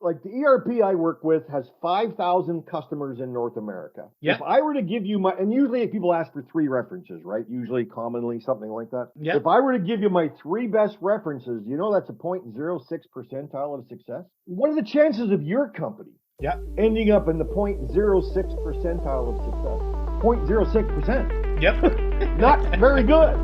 like the ERP I work with has 5,000 customers in North America. Yeah. If I were to give you and usually people ask for 3 references, right? Usually, commonly, something like that. Yeah. If I were to give you my 3 best references, that's a 0.06 percentile of success. What are the chances of your company ending up in the 0.06 percentile of success? 0.06%. Yep. Not very good.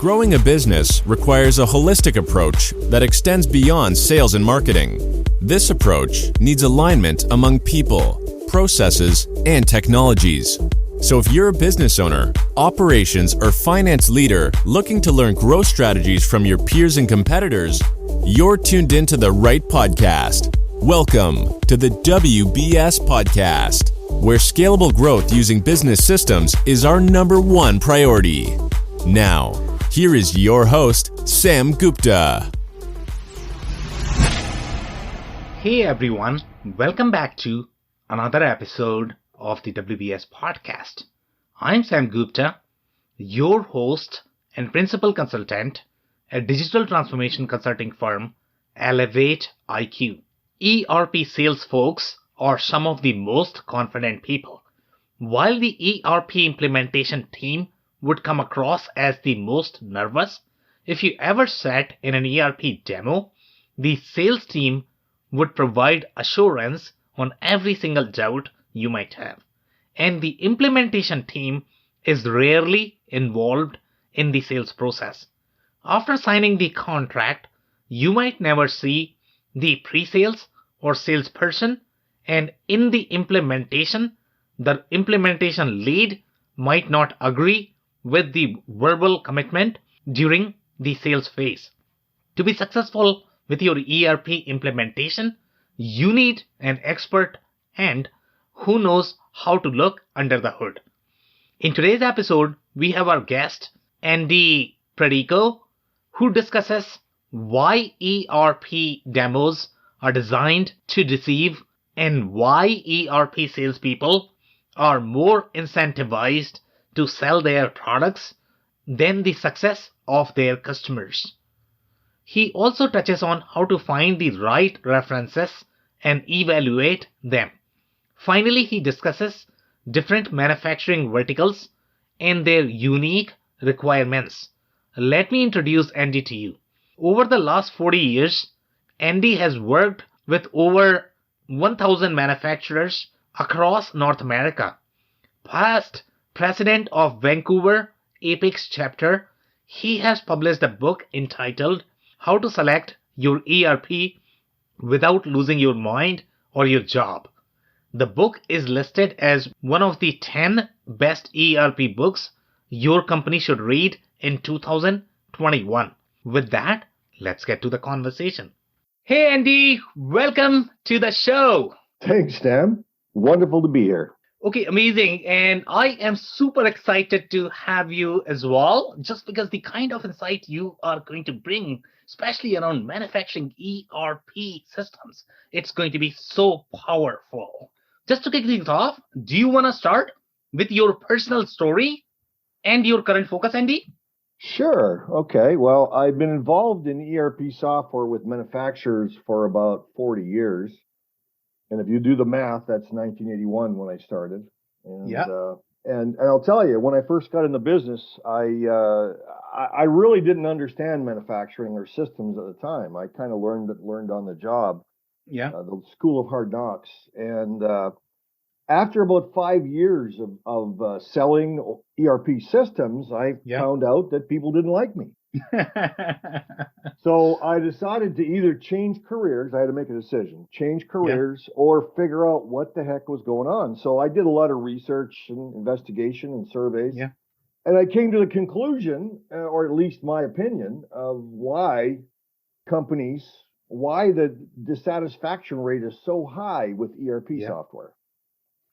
Growing a business requires a holistic approach that extends beyond sales and marketing. This approach needs alignment among people, processes, and technologies. So if you're a business owner, operations, or finance leader looking to learn growth strategies from your peers and competitors, you're tuned into the right podcast. Welcome to the WBS Podcast, where scalable growth using business systems is our #1 priority. Now, here is your host, Sam Gupta. Hey everyone, welcome back to another episode of the WBS Podcast. I'm Sam Gupta, your host and principal consultant at digital transformation consulting firm Elevate IQ. ERP sales folks are some of the most confident people, while the ERP implementation team would come across as the most nervous. If you ever sat in an ERP demo, the sales team would provide assurance on every single doubt you might have. And the implementation team is rarely involved in the sales process. After signing the contract, you might never see the pre-sales or salesperson, and in the implementation lead might not agree with the verbal commitment during the sales phase. To be successful with your ERP implementation, you need an expert and who knows how to look under the hood. In today's episode, we have our guest, Andy Pratico, who discusses why ERP demos are designed to deceive and why ERP salespeople are more incentivized to sell their products than the success of their customers. He also touches on how to find the right references and evaluate them. Finally, he discusses different manufacturing verticals and their unique requirements. Let me introduce Andy to you. Over the last 40 years, Andy has worked with over 1,000 manufacturers across North America. Past president of Vancouver Apex chapter, he has published a book entitled How to Select Your ERP Without Losing Your Mind or Your Job. The book is listed as one of the 10 best ERP books your company should read in 2021. With that, let's get to the conversation. Hey Andy, welcome to the show. Thanks, Sam. Wonderful to be here. Okay, amazing. And I am super excited to have you as well, just because the kind of insight you are going to bring, especially around manufacturing ERP systems, it's going to be so powerful. Just to kick things off, do you want to start with your personal story and your current focus, Andy? Sure. Okay. Well, I've been involved in ERP software with manufacturers for about 40 years. And if you do the math, that's 1981 when I started. And I'll tell you, when I first got in the business, I really didn't understand manufacturing or systems at the time. I kind of learned on the job. Yeah. The school of hard knocks. And after about 5 years of selling ERP systems, I found out that people didn't like me. So I decided to either change careers. I had to make a decision, change careers or figure out what the heck was going on. So I did a lot of research and investigation and surveys. Yeah. And I came to the conclusion, or at least my opinion, of why the dissatisfaction rate is so high with ERP software.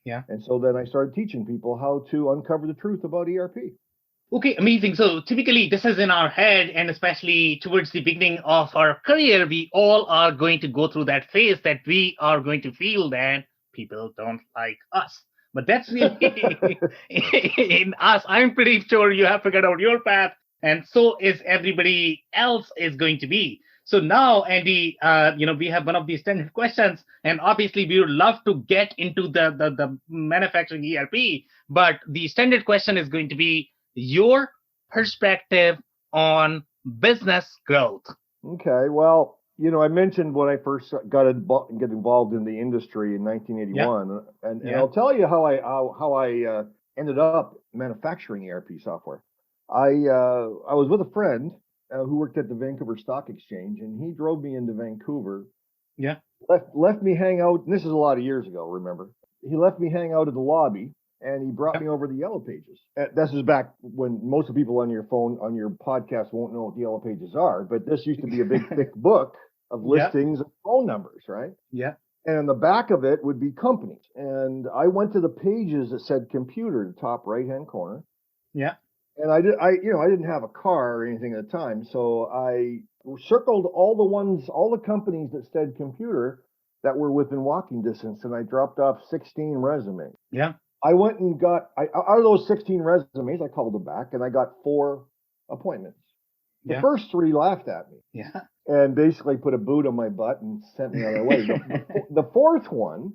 Yeah. And so then I started teaching people how to uncover the truth about ERP. Okay, amazing. So typically this is in our head, and especially towards the beginning of our career, we all are going to go through that phase that we are going to feel that people don't like us. But that's really in us. I'm pretty sure you have figured out your path, and so is everybody else is going to be. So now, Andy, we have one of these standard questions, and obviously we would love to get into the manufacturing ERP, but the standard question is going to be your perspective on business growth. Okay, well, I mentioned when I first get involved in the industry in 1981, and I'll tell you how I ended up manufacturing ERP software. I was with a friend who worked at the Vancouver Stock Exchange, and he drove me into Vancouver. Yeah. Left me hang out. And this is a lot of years ago. Remember, he left me hang out at the lobby, and he brought me over the Yellow Pages. This is back when most of the people on your podcast won't know what the Yellow Pages are, but this used to be a big, thick book of listings and phone numbers, right? Yeah. And on the back of it would be companies. And I went to the pages that said computer, the top right-hand corner. Yeah. And I didn't have a car or anything at the time, so I circled all the companies that said computer that were within walking distance, and I dropped off 16 resumes. Yeah. I went and got out of those 16 resumes, I called them back, and I got 4 appointments. The first 3 laughed at me. Yeah. And basically put a boot on my butt and sent me on their way. The fourth one,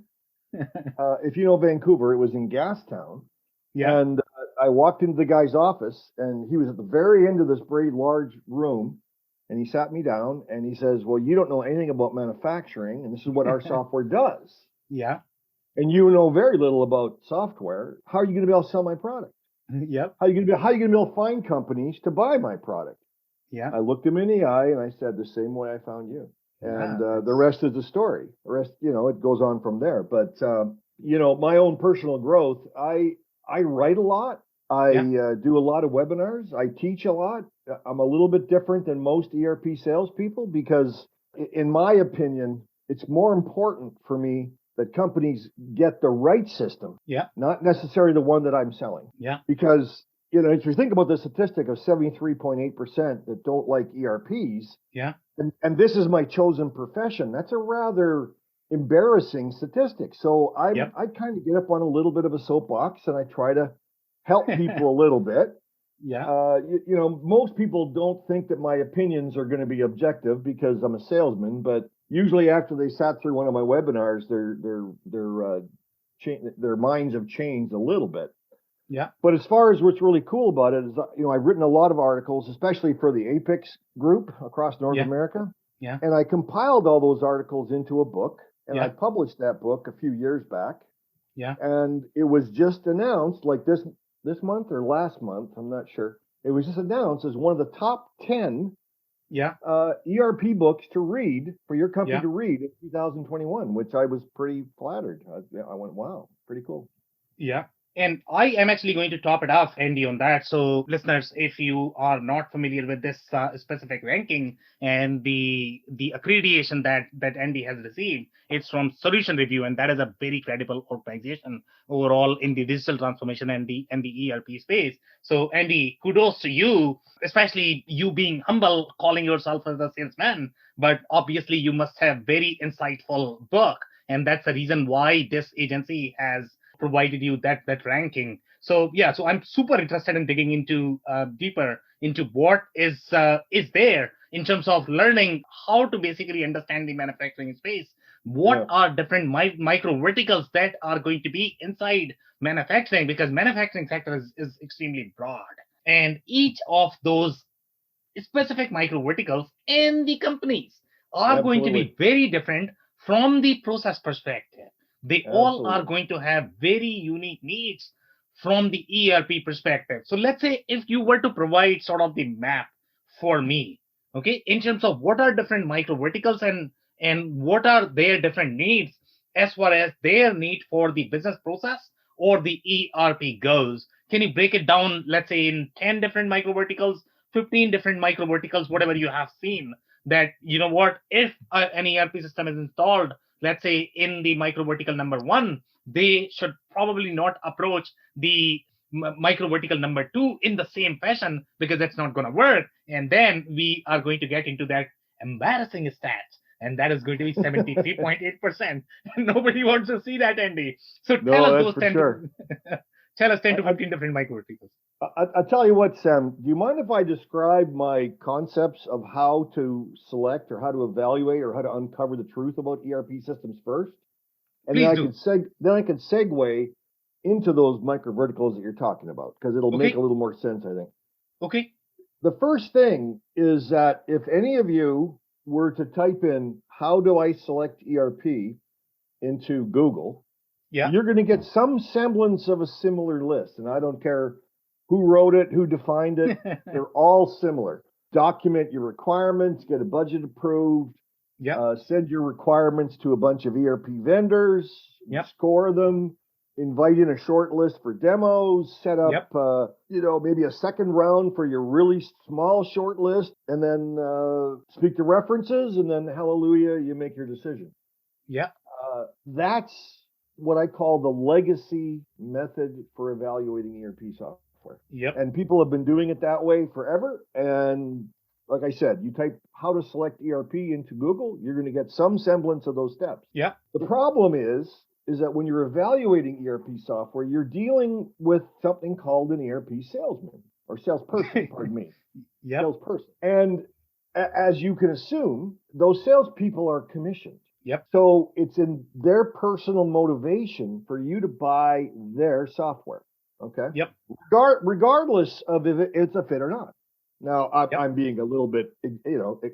if you know Vancouver, it was in Gastown. Yeah. And I walked into the guy's office, and he was at the very end of this very large room, and he sat me down, and he says, "Well, you don't know anything about manufacturing, and this is what our software does. Yeah. And you know very little about software. How are you going to be able to sell my product? Yep. How are you going to be able to find companies to buy my product?" Yeah. I looked him in the eye, and I said, "The same way I found you." And the rest is the story. The rest, it goes on from there. But my own personal growth, I write a lot. I do a lot of webinars. I teach a lot. I'm a little bit different than most ERP salespeople because, in my opinion, it's more important for me that companies get the right system, not necessarily the one that I'm selling. Yeah. Because, if you think about the statistic of 73.8% that don't like ERPs, and this is my chosen profession, that's a rather embarrassing statistic. So I kind of get up on a little bit of a soapbox, and I try to help people a little bit. Yeah. Most people don't think that my opinions are going to be objective because I'm a salesman, but usually after they sat through one of my webinars, their minds have changed a little bit. Yeah. But as far as what's really cool about it is, I've written a lot of articles, especially for the Apex group across North America. Yeah. And I compiled all those articles into a book, and I Yeah. published that book a few years back. Yeah. And it was just announced like this month or last month, I'm not sure. It was just announced as one of the top 10 ERP books to read for your company to read in 2021, which I was pretty flattered. I went, wow, pretty cool. Yeah. And I am actually going to top it off, Andy, on that. So, listeners, if you are not familiar with this specific ranking and the accreditation that Andy has received, it's from Solution Review, and that is a very credible organization overall in the digital transformation and the ERP space. So, Andy, kudos to you, especially you being humble, calling yourself as a salesman. But obviously, you must have very insightful book, and that's the reason why this agency has provided you that ranking. So so I'm super interested in digging into deeper into what is there in terms of learning how to basically understand the manufacturing space. What are different micro verticals that are going to be inside manufacturing, because manufacturing sector is extremely broad, and each of those specific micro verticals in the companies are going to be very different from the process perspective. They all are going to have very unique needs from the ERP perspective. So let's say if you were to provide sort of the map for me, okay, in terms of what are different micro verticals and what are their different needs as far as their need for the business process or the ERP goes. Can you break it down, let's say, in 10 different micro verticals, 15 different micro verticals, whatever you have seen, that, if an ERP system is installed, let's say in the micro vertical number 1, they should probably not approach the micro vertical number 2 in the same fashion, because that's not going to work. And then we are going to get into that embarrassing stats, and that is going to be 73.8%. Nobody wants to see that, Andy. So tell us those 10. Sure. Tell us 10 to I, 15 different micro verticals. I'll tell you what, Sam. Do you mind if I describe my concepts of how to select or how to evaluate or how to uncover the truth about ERP systems first? And Please do. then I can segue into those micro verticals that you're talking about because it'll make a Okay. little more sense, I think. Okay. The first thing is that if any of you were to type in how do I select ERP into Google, Yeah. you're going to get some semblance of a similar list. And I don't care who wrote it, who defined it, they're all similar. Document your requirements, get a budget approved, Yeah. send your requirements to a bunch of ERP vendors, Yep. score them, invite in a short list for demos, set up, Yep. maybe a second round for your really small short list, and then speak to references, and then hallelujah, you make your decision. Yeah. That's what I call the legacy method for evaluating ERP software. Yep. And people have been doing it that way forever. And like I said, you type how to select ERP into Google, you're going to get some semblance of those steps. Yeah. The problem is that when you're evaluating ERP software, you're dealing with something called an ERP salesman or salesperson, pardon me. Yep. Salesperson. And as you can assume, those salespeople are commissioned. Yep. So it's in their personal motivation for you to buy their software. Okay. Yep. Regardless of if it's a fit or not. Now, I'm being a little bit,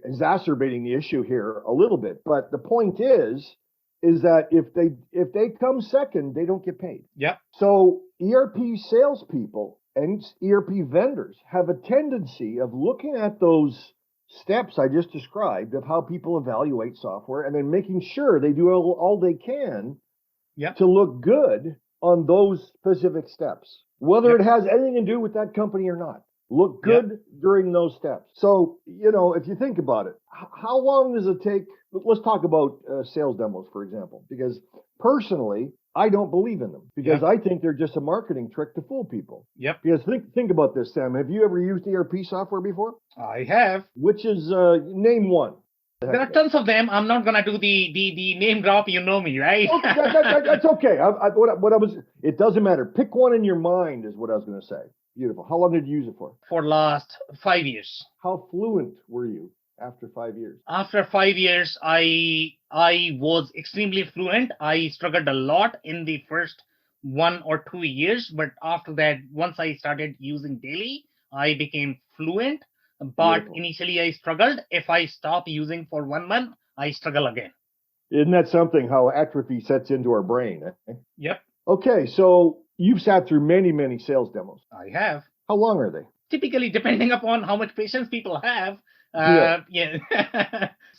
exacerbating the issue here a little bit, but the point is that if they come second, they don't get paid. Yep. So ERP salespeople and ERP vendors have a tendency of looking at those steps I just described of how people evaluate software and then making sure they do all they can to look good on those specific steps, whether it has anything to do with that company or not. Look good during those steps. So, if you think about it, how long does it take? Let's talk about sales demos, for example, because personally, I don't believe in them because I think they're just a marketing trick to fool people. Yep. Because think about this, Sam. Have you ever used ERP software before? I have. Which is, name one. There are tons of them. I'm not gonna do the name drop. You know me, right? That's okay. It doesn't matter. Pick one in your mind is what I was going to say. Beautiful. How long did you use it for? For last 5 years. How fluent were you after 5 years? After 5 years, I was extremely fluent. I struggled a lot in the first 1 or 2 years, but after that, once I started using daily, I became fluent. But Beautiful. Initially, I struggled. If I stop using for 1 month, I struggle again. Isn't that something? How atrophy sets into our brain? Eh? Yep. Okay, so you've sat through many, many sales demos. I have. How long are they? Typically, depending upon how much patience people have.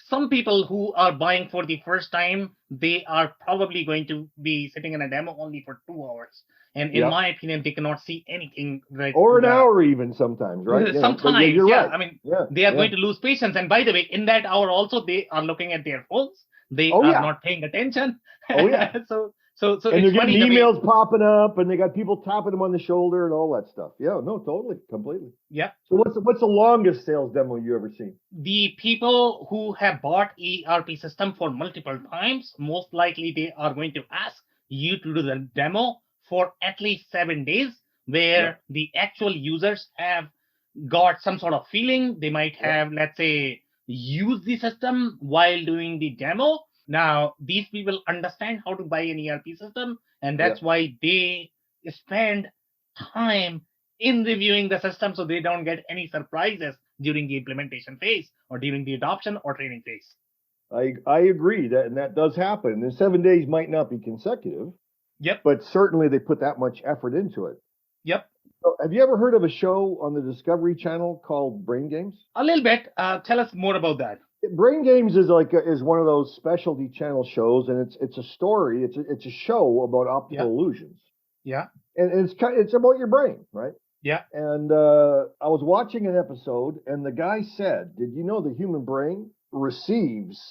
Some people who are buying for the first time, they are probably going to be sitting in a demo only for 2 hours. And in my opinion, they cannot see anything. Right, or an hour even sometimes, right? Sometimes, you're right. I mean, they are going to lose patience. And by the way, in that hour also, they are looking at their phones. They are not paying attention. Oh, yeah. So and it's they're funny. getting emails popping up, and they got people tapping them on the shoulder and all that stuff. Yeah, no, totally, completely. Yeah. So what's the longest sales demo you ever seen? The people who have bought ERP system for multiple times, most likely they are going to ask you to do the demo for at least 7 days, where the actual users have got some sort of feeling. They might have, let's say, used the system while doing the demo. Now, these people understand how to buy an ERP system, and that's why they spend time in reviewing the system so they don't get any surprises during the implementation phase or during the adoption or training phase. I agree that does happen. And 7 days might not be consecutive. Yep. But certainly they put that much effort into it. Yep. So have you ever heard of a show on the Discovery Channel called Brain Games? A little bit. Tell us more about that. Brain Games is one of those specialty channel shows, and it's a story. It's a show about optical illusions. Yeah. And it's about your brain, right? Yeah. And I was watching an episode, and the guy said, "Did you know the human brain receives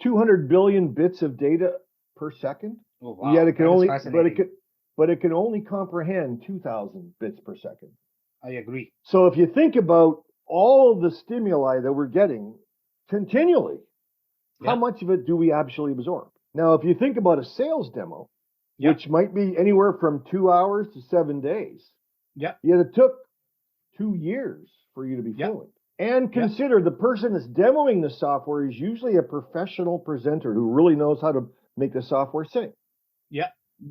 200 billion bits of data per second? Oh, wow. Yet it can only comprehend 2,000 bits per second." I agree. So if you think about all of the stimuli that we're getting continually, how much of it do we actually absorb? Now, if you think about a sales demo, which might be anywhere from 2 hours to 7 days. Yeah. Yet it took 2 years for you to be fluent. And consider the person that's demoing the software is usually a professional presenter who really knows how to make the software sing. Yeah.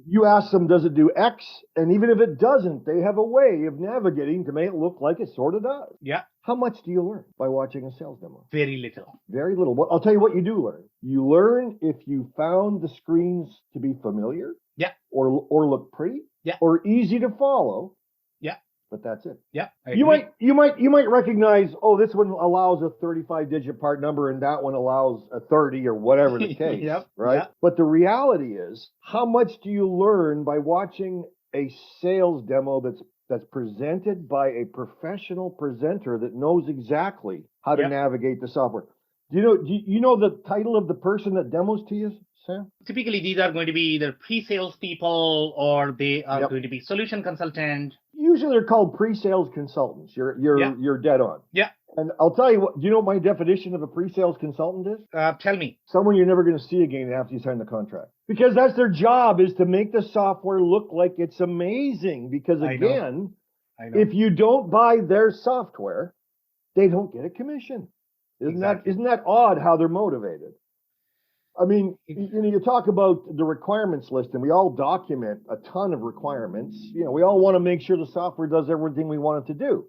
You ask them, does it do X? And even if it doesn't, they have a way of navigating to make it look like it sort of does. Yeah. How much do you learn by watching a sales demo? Very little. Very little. Well, I'll tell you what you do learn. You learn if you found the screens to be familiar. Yeah. Or look pretty. Yeah. Or easy to follow. Yeah. But that's it. Yeah. You might recognize, oh, this one allows a 35-digit part number and that one allows a 30 or whatever the case. Right? Yep. But the reality is, how much do you learn by watching a sales demo that's presented by a professional presenter that knows exactly how to navigate the software? Do you know the title of the person that demos to you, Sam? Typically, these are going to be either pre-sales people or they are going to be solution consultant. Usually they're called pre-sales consultants. You're dead on. Yeah. And I'll tell you what, do you know what my definition of a pre-sales consultant is? Tell me. Someone you're never going to see again after you sign the contract. Because that's their job, is to make the software look like it's amazing. Because again, if you don't buy their software, they don't get a commission. Isn't that odd how they're motivated? I mean, you talk about the requirements list, and we all document a ton of requirements. We all want to make sure the software does everything we want it to do.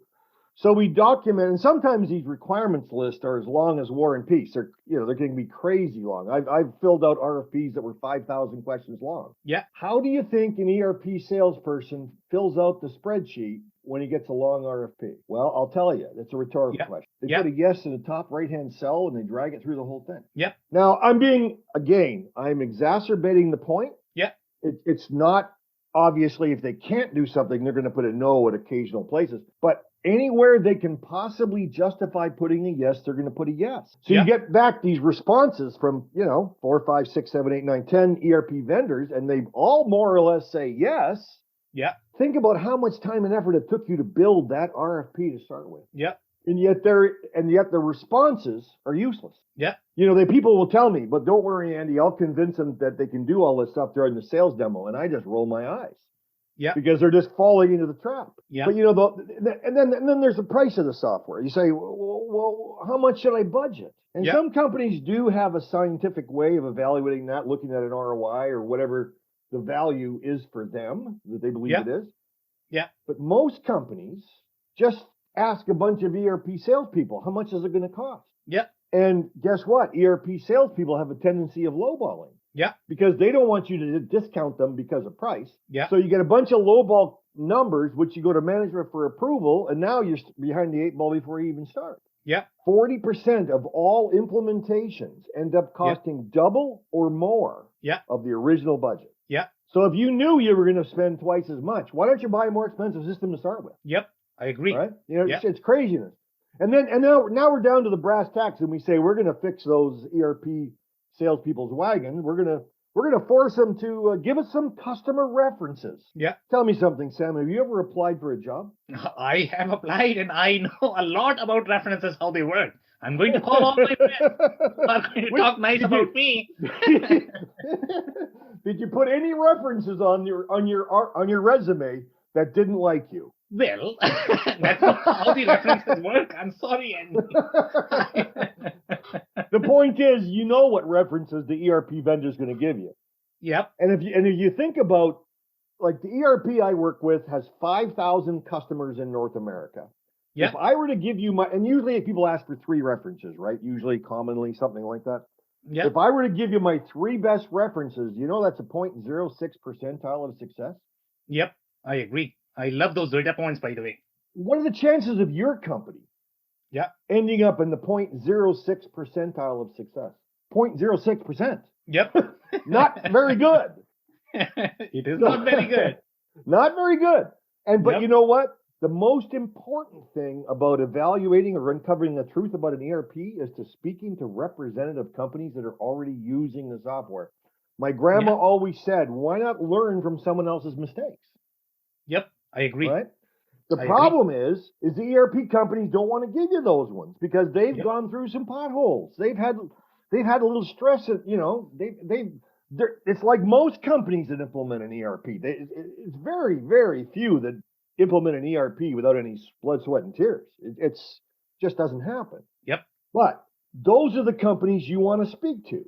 So we document, and sometimes these requirements lists are as long as War and Peace. They're going to be crazy long. I've filled out RFPs that were 5,000 questions long. Yeah. How do you think an ERP salesperson fills out the spreadsheet when he gets a long RFP? Well, I'll tell you, it's a rhetorical question. They put a yes in the top right-hand cell and they drag it through the whole thing. Yep. Now, I'm exacerbating the point. Yeah. It's not, obviously, if they can't do something, they're going to put a no at occasional places. But anywhere they can possibly justify putting a yes, they're going to put a yes. So you get back these responses from, 4, 5, 6, 7, 8, 9, 10 ERP vendors, and they all more or less say yes. Yeah. Think about how much time and effort it took you to build that RFP to start with. Yeah. And yet the responses are useless. Yeah. People will tell me, but don't worry, Andy, I'll convince them that they can do all this stuff during the sales demo, and I just roll my eyes. Yeah. Because they're just falling into the trap. Yeah. But and then there's the price of the software. You say, well, how much should I budget? And some companies do have a scientific way of evaluating that, looking at an ROI or whatever the value is for them that they believe it is. Yeah. But most companies just ask a bunch of ERP salespeople, how much is it going to cost? Yeah. And guess what? ERP salespeople have a tendency of lowballing. Yeah. Because they don't want you to discount them because of price. Yeah. So you get a bunch of lowball numbers, which you go to management for approval, and now you're behind the 8 ball before you even start. Yeah. 40% of all implementations end up costing double or more of the original budget. Yeah. So if you knew you were going to spend twice as much, why don't you buy a more expensive system to start with? Yep. I agree. Right? It's craziness. And now we're down to the brass tacks, and we say we're going to fix those ERP salespeople's wagon. We're gonna force them to give us some customer references. Yeah. Tell me something, Sam. Have you ever applied for a job? I have applied, and I know a lot about references, how they work. I'm going to call all my friends who are going to talk nice about me. Did you put any references on your resume that didn't like you? Well, that's not how the references work. I'm sorry, Andy. The point is, you know what references the ERP vendor is going to give you. Yep. And if you think about, like, the ERP I work with has 5,000 customers in North America. Yep. If I were to give you and usually people ask for 3 references, right? Usually, commonly, something like that. Yep. If I were to give you my 3 best references, that's a 0.06 percentile of success. Yep, I agree. I love those data points, by the way. What are the chances of your company ending up in the 0.06 percentile of success? 0.06%. Yep. Not very good. It is not very good. Not very good. But you know what? The most important thing about evaluating or uncovering the truth about an ERP is to speaking to representative companies that are already using the software. My grandma always said, why not learn from someone else's mistakes? Yep. I agree. Right? The problem is the ERP companies don't want to give you those ones because they've gone through some potholes. They've had a little stress. It's like most companies that implement an ERP. It's very, very few that implement an ERP without any blood, sweat, and tears. It's just doesn't happen. Yep. But those are the companies you want to speak to,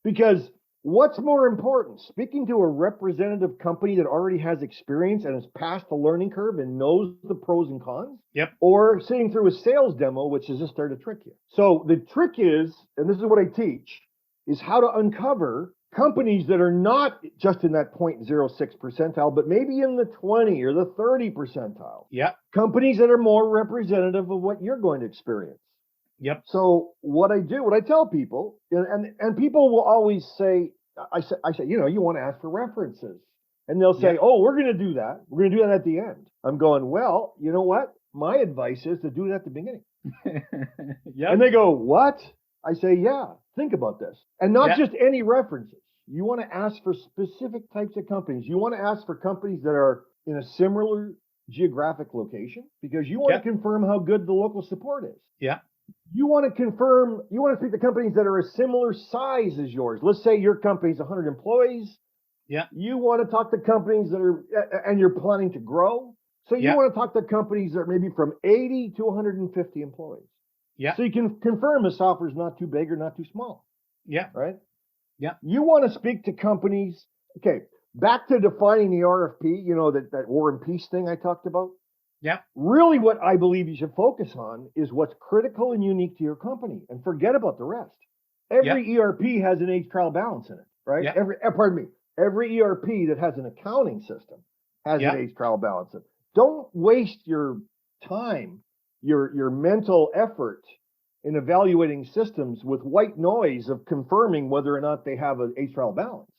because what's more important, speaking to a representative company that already has experience and has passed the learning curve and knows the pros and cons? Yep. Or sitting through a sales demo, which is just there to trick you. So the trick is, and this is what I teach, is how to uncover companies that are not just in that 0.06 percentile, but maybe in the 20 or the 30 percentile. Yeah. Companies that are more representative of what you're going to experience. Yep. So what I tell people, and people will always say, I say, you want to ask for references. And they'll say, oh, we're going to do that. We're going to do that at the end. I'm going, well, you know what? My advice is to do it at the beginning. Yeah. And they go, what? I say, yeah, think about this. And not just any references. You want to ask for specific types of companies. You want to ask for companies that are in a similar geographic location, because you want to confirm how good the local support is. Yeah. You want to speak to companies that are a similar size as yours. Let's say your company's 100 employees. Yeah. You want to talk to companies that are, and you're planning to grow. So you want to talk to companies that are maybe from 80 to 150 employees. Yeah. So you can confirm the software is not too big or not too small. Yeah. Right? Yeah. You want to speak to companies. Okay. Back to defining the RFP, that War and Peace thing I talked about. Yeah. Really what I believe you should focus on is what's critical and unique to your company, and forget about the rest. Every ERP has an age trial balance in it, right? Yeah. Every ERP that has an accounting system has an age trial balance in it. Don't waste your time, your mental effort in evaluating systems with white noise of confirming whether or not they have an age trial balance.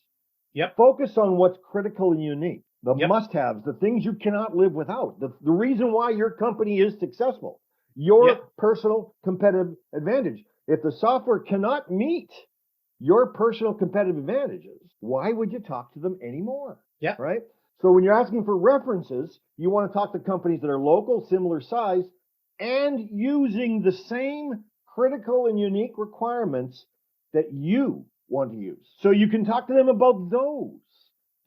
Yep. Focus on what's critical and unique. The must-haves, the things you cannot live without, the reason why your company is successful, your personal competitive advantage. If the software cannot meet your personal competitive advantages, why would you talk to them anymore? Yeah. Right? So when you're asking for references, you want to talk to companies that are local, similar size, and using the same critical and unique requirements that you want to use. So you can talk to them about those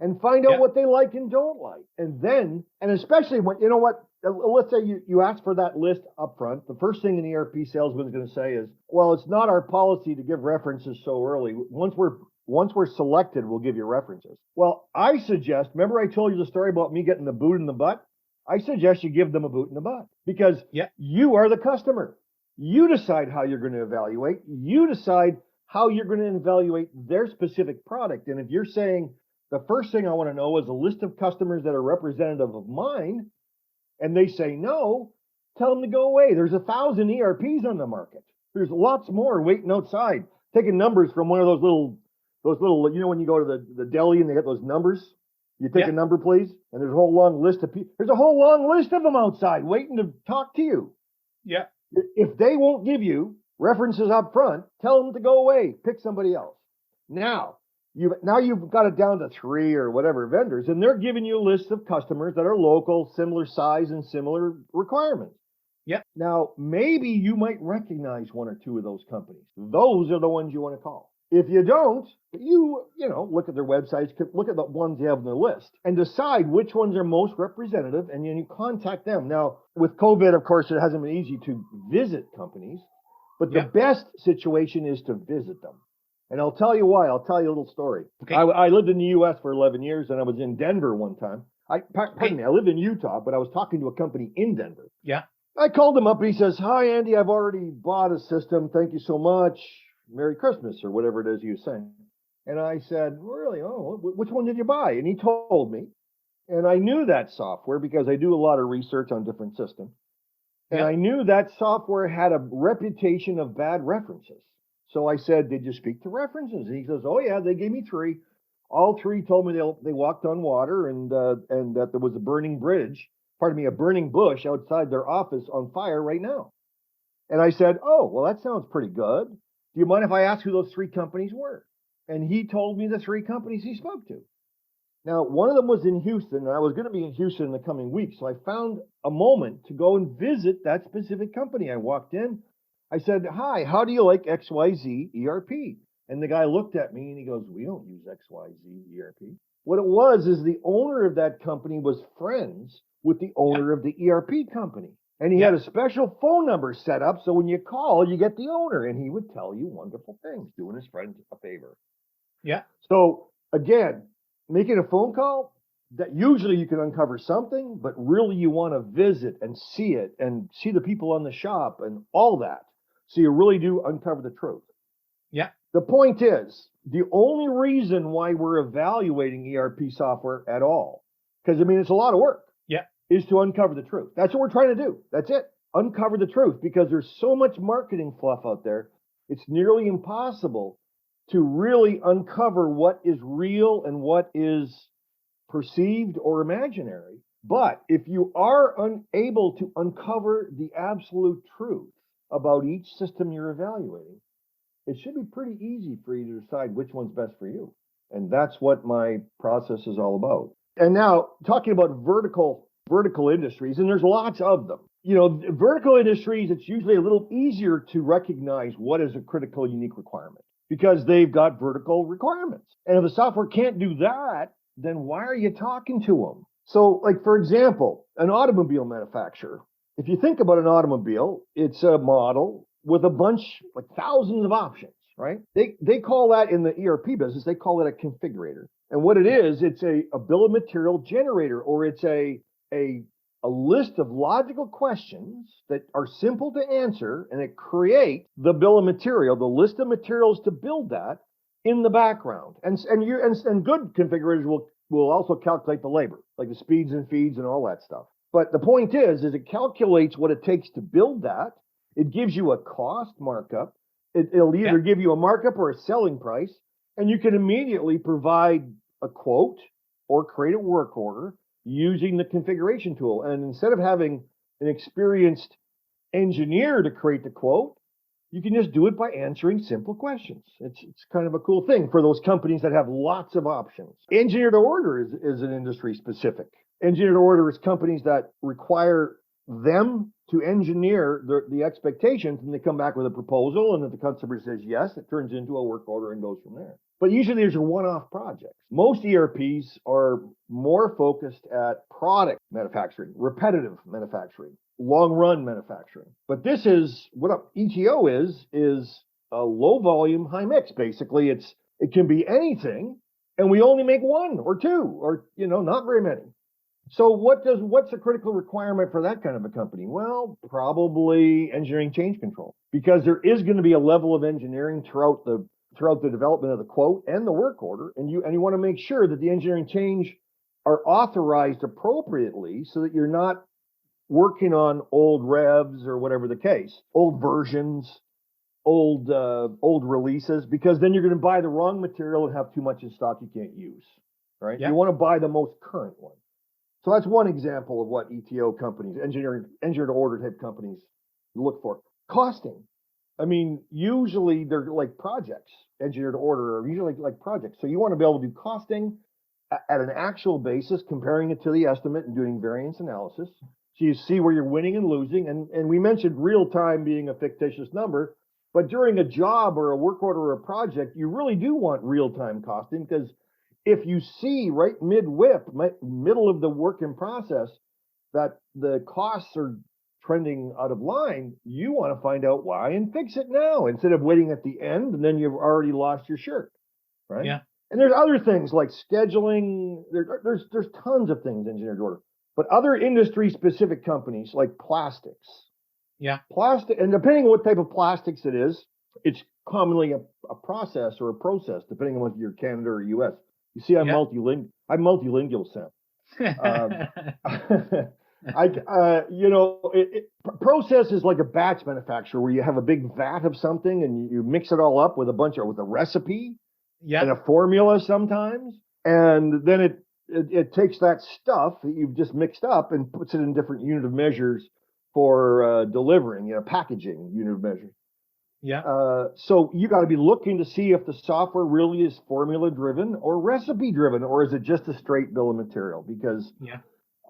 and find out what they like and don't like. And especially when, let's say you ask for that list up front. The first thing an ERP salesman is going to say is, well, it's not our policy to give references so early. Once we're selected, we'll give you references. Well, I suggest, remember I told you the story about me getting the boot in the butt? I suggest you give them a boot in the butt, because you are the customer. You decide how you're going to evaluate. You decide how you're going to evaluate their specific product. And if you're saying, the first thing I want to know is a list of customers that are representative of mine, and they say no, tell them to go away. There's 1,000 ERPs on the market. There's lots more waiting outside, taking numbers from one of those little, when you go to the deli and they get those numbers, you take a number, please, and there's a whole long list of people. There's a whole long list of them outside waiting to talk to you. Yeah. If they won't give you references up front, tell them to go away, pick somebody else. Now you've got it down to 3 or whatever vendors, and they're giving you a list of customers that are local, similar size, and similar requirements. Yep. Now, maybe you might recognize 1 or 2 of those companies. Those are the ones you want to call. If you don't, you look at their websites, look at the ones you have on the list, and decide which ones are most representative, and then you contact them. Now, with COVID, of course, it hasn't been easy to visit companies, but the best situation is to visit them. And I'll tell you why. I'll tell you a little story. Okay. I lived in the U.S. for 11 years, and I was in Denver one time. Pardon me, I lived in Utah, but I was talking to a company in Denver. Yeah. I called him up, and he says, "Hi, Andy, I've already bought a system. Thank you so much. Merry Christmas," or whatever it is he was saying. And I said, "Really? Oh, which one did you buy?" And he told me. And I knew that software because I do a lot of research on different systems. And I knew that software had a reputation of bad references. So I said, "Did you speak to references?" And he says, "Oh, yeah, they gave me 3. All 3 told me they walked on water and that there was a burning bush outside their office on fire right now." And I said, "Oh, well, that sounds pretty good. Do you mind if I ask who those 3 companies were?" And he told me the 3 companies he spoke to. Now, one of them was in Houston, and I was going to be in Houston in the coming week. So I found a moment to go and visit that specific company. I walked in. I said, "Hi, how do you like XYZ ERP?" And the guy looked at me and he goes, we don't use XYZ ERP. What it was is the owner of that company was friends with the owner of the ERP company. And he had a special phone number set up. So when you call, you get the owner and he would tell you wonderful things, doing his friends a favor. Yeah. So again, making a phone call, that usually you can uncover something, but really you want to visit and see it and see the people on the shop and all that. So you really do uncover the truth. Yeah. The point is, the only reason why we're evaluating ERP software at all, because I mean, it's a lot of work, is to uncover the truth. That's what we're trying to do. That's it. Uncover the truth, because there's so much marketing fluff out there. It's nearly impossible to really uncover what is real and what is perceived or imaginary. But if you are unable to uncover the absolute truth about each system you're evaluating, it should be pretty easy for you to decide which one's best for you. And that's what my process is all about. And now, talking about vertical industries, and there's lots of them. You know, vertical industries, it's usually a little easier to recognize what is a critical, unique requirement because they've got vertical requirements. And if the software can't do that, then why are you talking to them? So, like, for example, an automobile manufacturer. If you think about an automobile, it's a model with a bunch, like thousands of options, right? They call that in the ERP business, they call it a configurator. And what it is, it's a bill of material generator, or it's a list of logical questions that are simple to answer, and it creates the bill of material, the list of materials to build that in the background. And good configurators will also calculate the labor, like the speeds and feeds and all that stuff. But the point is it calculates what it takes to build that. It gives you a cost markup. It'll either give you a markup or a selling price, and you can immediately provide a quote or create a work order using the configuration tool. And instead of having an experienced engineer to create the quote, you can just do it by answering simple questions. It's kind of a cool thing for those companies that have lots of options. Engineer to order is an industry specific. Engineer to order is companies that require them to engineer the expectations, and they come back with a proposal, and if the customer says yes, it turns into a work order and goes from there. But usually there's a one-off projects. Most ERPs are more focused at product manufacturing, repetitive manufacturing, long-run manufacturing. But this is what ETO is a low-volume, high-mix. Basically, it can be anything, and we only make one or two, or not very many. So what's a critical requirement for that kind of a company? Well, probably engineering change control, because there is going to be a level of engineering throughout the development of the quote and the work order, and you want to make sure that the engineering change are authorized appropriately so that you're not working on old revs or whatever the case, old versions, old releases, because then you're going to buy the wrong material and have too much in stock you can't use, right? You want to buy the most current one. So that's one example of what ETO companies, engineer to order type companies, look for. Costing. I mean, usually they're like projects. Engineer to order are usually like projects. So you want to be able to do costing at an actual basis, comparing it to the estimate and doing variance analysis. So you see where you're winning and losing. And we mentioned real time being a fictitious number, but during a job or a work order or a project, you really do want real time costing, because if you see right middle of the work in process, that the costs are trending out of line, you want to find out why and fix it now instead of waiting at the end and then you've already lost your shirt, right? Yeah. And there's other things like scheduling. There's tons of things engineered to order, but other industry specific companies like plastics. Yeah. Plastic, and depending on what type of plastics it is, it's commonly a process or a process, depending on whether you're Canada or US. You see, I'm multilingual, Sam. Process is like a batch manufacturer where you have a big vat of something and you mix it all up with with a recipe and a formula sometimes, and then it takes that stuff that you've just mixed up and puts it in different unit of measures for delivering, packaging unit of measures. Yeah. So you got to be looking to see if the software really is formula driven or recipe driven, or is it just a straight bill of material? Because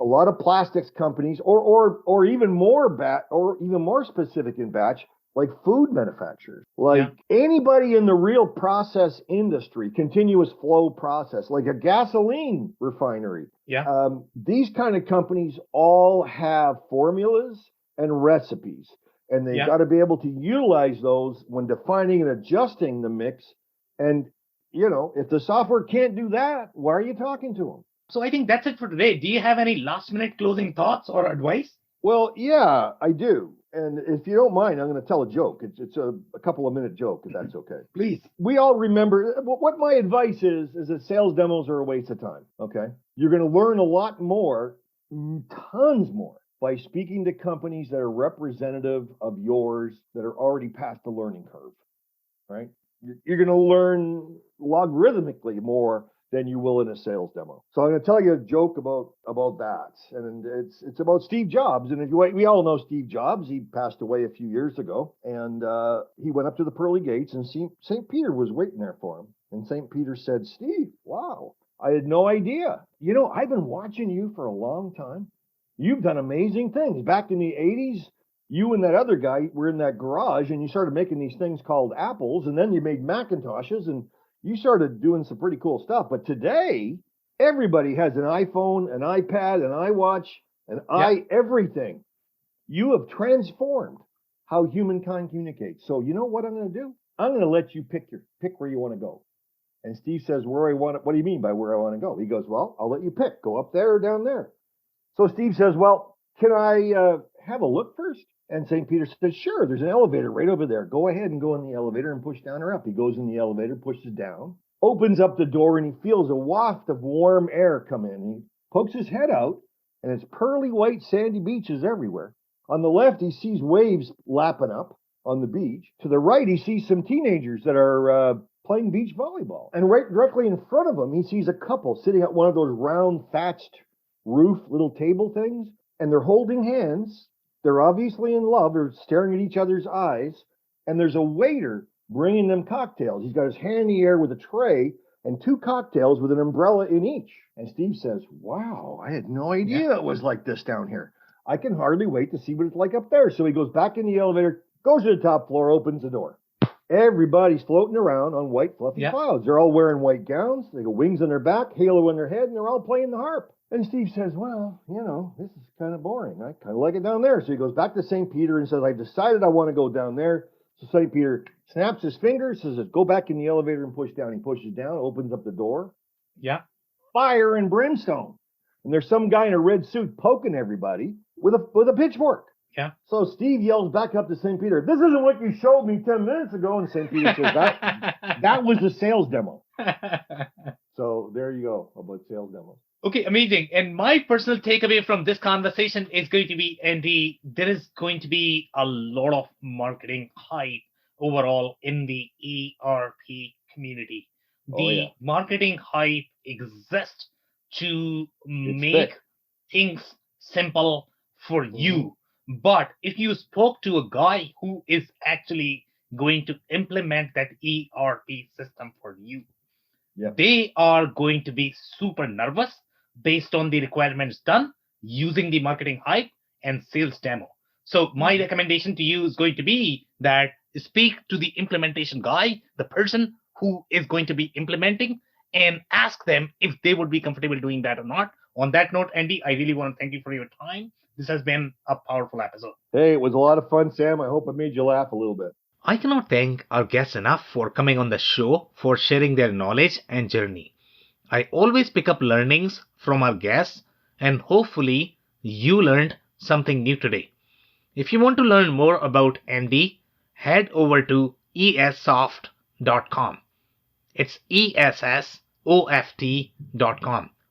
a lot of plastics companies, or even more specific in batch, like food manufacturers, like anybody in the real process industry, continuous flow process, like a gasoline refinery. These kind of companies all have formulas and recipes, and they got to be able to utilize those when defining and adjusting the mix. And, if the software can't do that, why are you talking to them? So I think that's it for today. Do you have any last minute closing thoughts or advice? Well, yeah, I do. And if you don't mind, I'm going to tell a joke. It's a couple of minute joke, if that's okay. Please. We all remember what my advice is that sales demos are a waste of time. Okay. You're going to learn a lot more, tons more, by speaking to companies that are representative of yours that are already past the learning curve, right? You're going to learn logarithmically more than you will in a sales demo. So I'm going to tell you a joke about that, and it's about Steve Jobs. And we all know Steve Jobs. He passed away a few years ago, and he went up to the pearly gates, and St. Peter was waiting there for him. And St. Peter said, "Steve, wow, I had no idea. I've been watching you for a long time. You've done amazing things. Back in the 80s, you and that other guy were in that garage, and you started making these things called apples, and then you made Macintoshes, and you started doing some pretty cool stuff. But today, everybody has an iPhone, an iPad, an iWatch, everything. You have transformed how humankind communicates. So you know what I'm going to do? I'm going to let you pick where you want to go." And Steve says, what do you mean by where I want to go? He goes, "Well, I'll let you pick. Go up there or down there." So Steve says, "Well, can I have a look first?" And St. Peter says, "Sure, there's an elevator right over there. Go ahead and go in the elevator and push down or up." He goes in the elevator, pushes down, opens up the door, and he feels a waft of warm air come in. He pokes his head out, and it's pearly white sandy beaches everywhere. On the left, he sees waves lapping up on the beach. To the right, he sees some teenagers that are playing beach volleyball. And right directly in front of him, he sees a couple sitting at one of those round thatched roof little table things, and they're holding hands. They're obviously in love. They're staring at each other's eyes. And there's a waiter bringing them cocktails. He's got his hand in the air with a tray and 2 cocktails with an umbrella in each. And Steve says, "Wow, I had no idea it was like this down here. I can hardly wait to see what it's like up there." So he goes back in the elevator, goes to the top floor, opens the door. Everybody's floating around on white fluffy clouds. They're all wearing white gowns. They got wings on their back, halo on their head, and they're all playing the harp. And Steve says, "Well, this is kind of boring. I kind of like it down there." So he goes back to St. Peter and says, "I've decided I want to go down there." So St. Peter snaps his fingers, says, "Go back in the elevator and push down." He pushes down, opens up the door. Fire and brimstone. And there's some guy in a red suit poking everybody with a pitchfork. So Steve yells back up to St. Peter, "This isn't what you showed me 10 minutes ago." And St. Peter says, that was the sales demo. So there you go about sales demos. Okay, amazing. And my personal takeaway from this conversation is going to be, Andy, there is going to be a lot of marketing hype overall in the ERP community. The marketing hype exists to make things simple for you. But if you spoke to a guy who is actually going to implement that ERP system for you, they are going to be super nervous based on the requirements done using the marketing hype and sales demo. So my recommendation to you is going to be that speak to the implementation guy, the person who is going to be implementing, and ask them if they would be comfortable doing that or not. On that note, Andy, I really want to thank you for your time. This has been a powerful episode. Hey, it was a lot of fun, Sam. I hope it made you laugh a little bit. I cannot thank our guests enough for coming on the show, for sharing their knowledge and journey. I always pick up learnings from our guests, and hopefully you learned something new today. If you want to learn more about Andy, head over to essoft.com. It's essoft.com,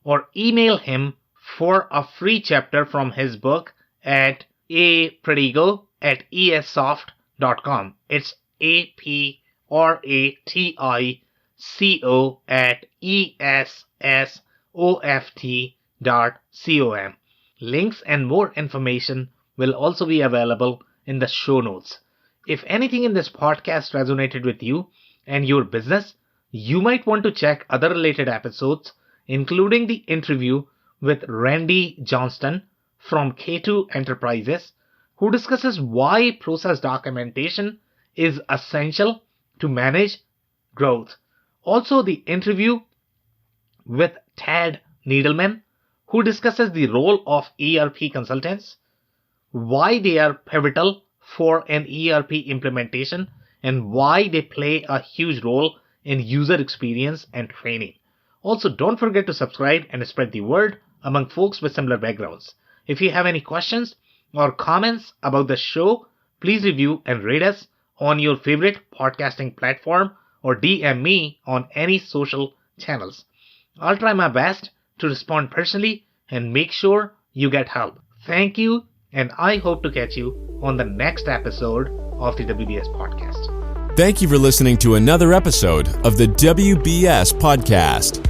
or email him for a free chapter from his book at Pratico@essoft.com. It's APRATICO@essoft.com. Links and more information will also be available in the show notes. If anything in this podcast resonated with you and your business, you might want to check other related episodes, including the interview with Randy Johnston from K2 Enterprises, who discusses why process documentation is essential to manage growth. Also, the interview with Tad Needleman, who discusses the role of ERP consultants, why they are pivotal for an ERP implementation, and why they play a huge role in user experience and training. Also, don't forget to subscribe and spread the word among folks with similar backgrounds. If you have any questions or comments about the show, please review and rate us on your favorite podcasting platform or DM me on any social channels. I'll try my best to respond personally and make sure you get help. Thank you, and I hope to catch you on the next episode of the WBS Podcast. Thank you for listening to another episode of the WBS Podcast.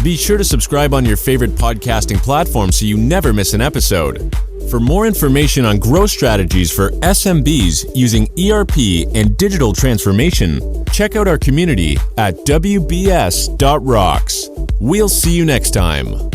Be sure to subscribe on your favorite podcasting platform so you never miss an episode. For more information on growth strategies for SMBs using ERP and digital transformation, check out our community at WBS.rocks. We'll see you next time.